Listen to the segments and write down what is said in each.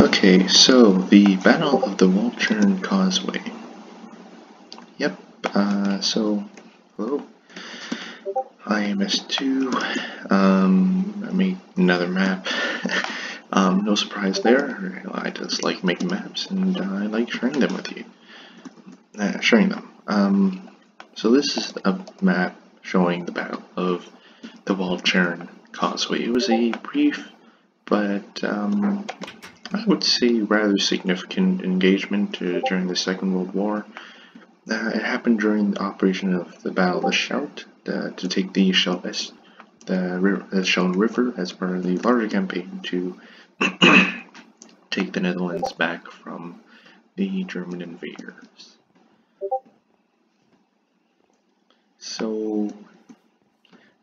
Okay, so the Battle of the Walcheren Causeway. Yep, hello, I am S2. I made another map. No surprise there. I just like making maps, and I like sharing them with you. So this is a map showing the Battle of the Walcheren Causeway. It was a brief, but I would say rather significant engagement during the Second World War. It happened during the operation of the Battle of the Scheldt to take the Scheldt River as part of the larger campaign to take the Netherlands back from the German invaders. So,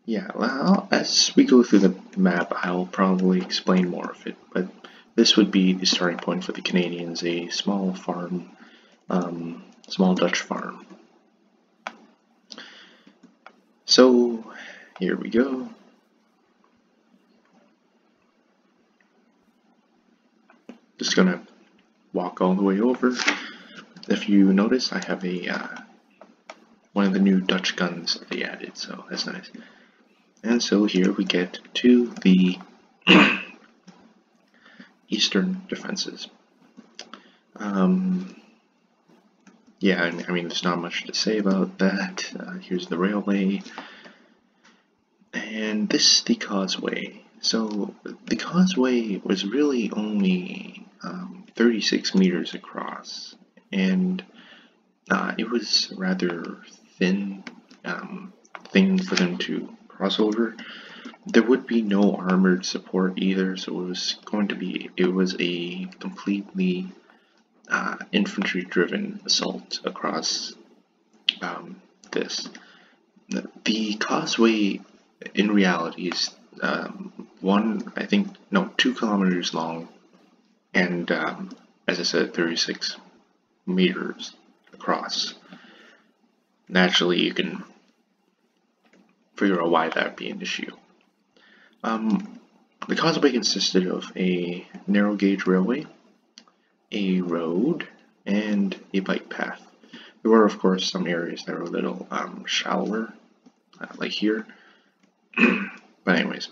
yeah, well, as we go through the map, I'll probably explain more of it, but this would be the starting point for the Canadians, a small farm, small Dutch farm. So, here we go. Just gonna walk all the way over. If you notice, I have a one of the new Dutch guns that they added, so that's nice. And so here we get to the eastern defenses. Yeah, I mean, there's not much to say about that. Here's the railway, and this is the causeway. So the causeway was really only 36 meters across, and it was rather thin thing for them to cross over. There would be no armored support either, so it was a completely infantry-driven assault across this. The causeway, in reality, is 2 kilometers long, and as I said, 36 meters across. Naturally, you can figure out why that would be an issue. The causeway consisted of a narrow gauge railway, a road, and a bike path. There were, of course, some areas that were a little shallower, like here. But anyways,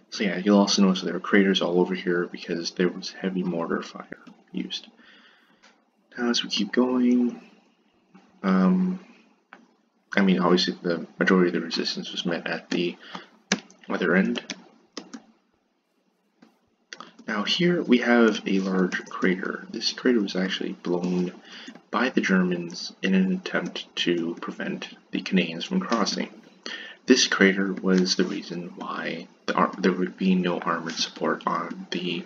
so yeah, you'll also notice there were craters all over here because there was heavy mortar fire used. Now, as we keep going, I mean, obviously the majority of the resistance was met at the other end. Now here we have a large crater. This crater was actually blown by the Germans in an attempt to prevent the Canadians from crossing. This crater was the reason why there would be no armored support on the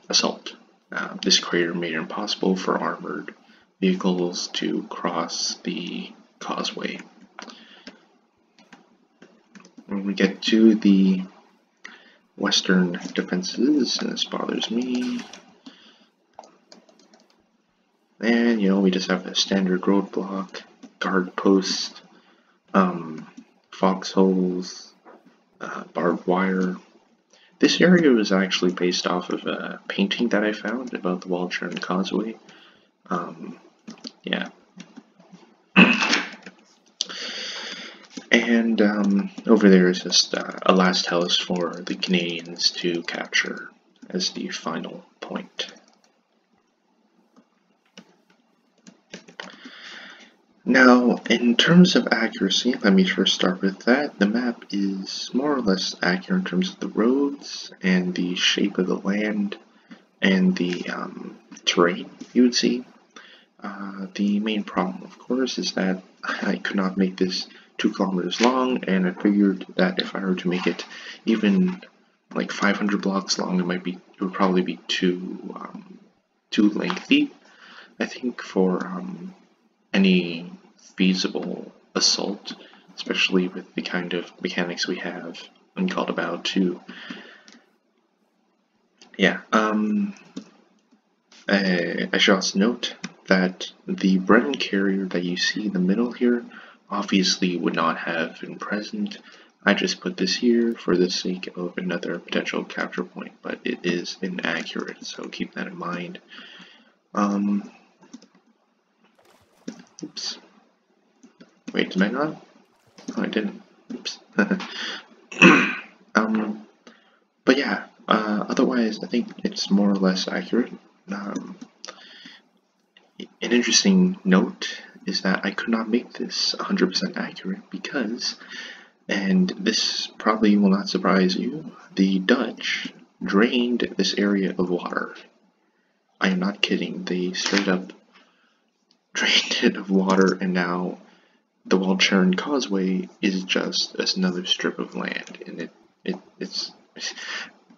assault. This crater made it impossible for armored vehicles to cross the causeway. When we get to the western defenses, and this bothers me, and we just have a standard roadblock, guard post, foxholes, barbed wire. This area was actually based off of a painting that I found about the Walcheren Causeway. Yeah. And over there is just a last house for the Canadians to capture as the final point. Now, in terms of accuracy, let me first start with that. The map is more or less accurate in terms of the roads and the shape of the land and the terrain you would see. The main problem, of course, is that I could not make this 2 kilometers long, and I figured that if I were to make it even like 500 blocks long, it would probably be too lengthy, I think, for any feasible assault, especially with the kind of mechanics we have in Called About 2. Yeah, I should also note that the Brennan carrier that you see in the middle here obviously would not have been present I just put this here for the sake of another potential capture point, but it is inaccurate, so keep that in mind. Oops. Wait, did I not? Oh, I didn't. Oops. But yeah, otherwise, I think it's more or less accurate. An interesting note is that I could not make this 100% accurate because, and this probably will not surprise you, the Dutch drained this area of water. I am not kidding, they straight up drained it of water, and now the Walcheren Causeway is just another strip of land, and it's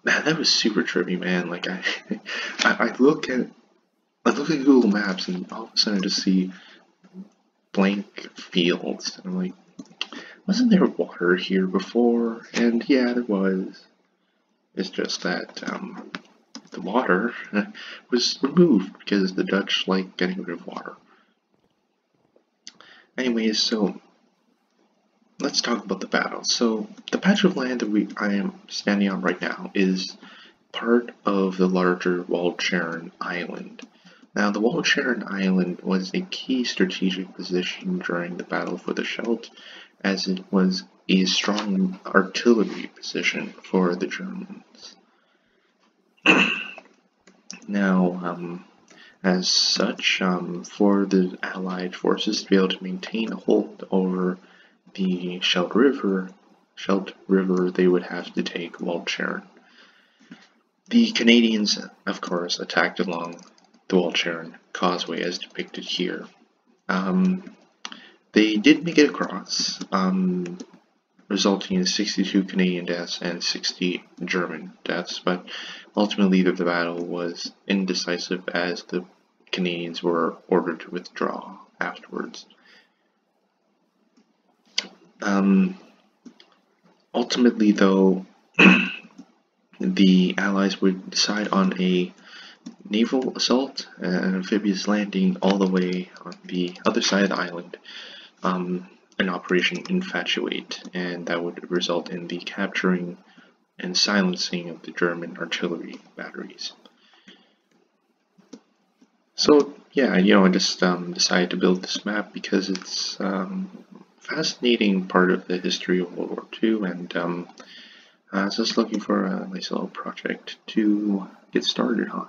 man, that was super trippy, man. Like I look at Google Maps and all of a sudden I just see blank fields, and I'm like, wasn't there water here before? And yeah, there was. It's just that the water was removed because the Dutch like getting rid of water. Anyways, so let's talk about the battle. So the patch of land that I am standing on right now is part of the larger Walcheren Island. Now, the Walcheren Island was a key strategic position during the Battle for the Scheldt, as it was a strong artillery position for the Germans. Now, as such, for the Allied forces to be able to maintain a hold over the Scheldt River, they would have to take Walcheren. The Canadians, of course, attacked along the Walcheren Causeway as depicted here. They did make it across, resulting in 62 Canadian deaths and 60 German deaths, but ultimately the battle was indecisive as the Canadians were ordered to withdraw afterwards. Ultimately, though, the Allies would decide on a naval assault, an amphibious landing all the way on the other side of the island, an Operation Infatuate, and that would result in the capturing and silencing of the German artillery batteries. So yeah, I just decided to build this map because it's fascinating part of the history of World War II, and I was just looking for a nice little project to get started on.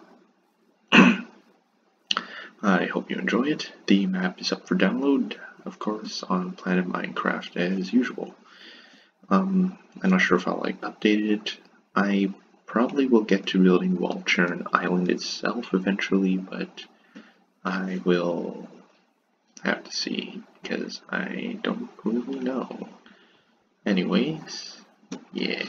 I hope you enjoy it. The map is up for download, of course, on Planet Minecraft as usual. I'm not sure if I'll update it. I probably will get to building Walcheren Island itself eventually, but I will have to see because I don't really know. Anyways, yeah.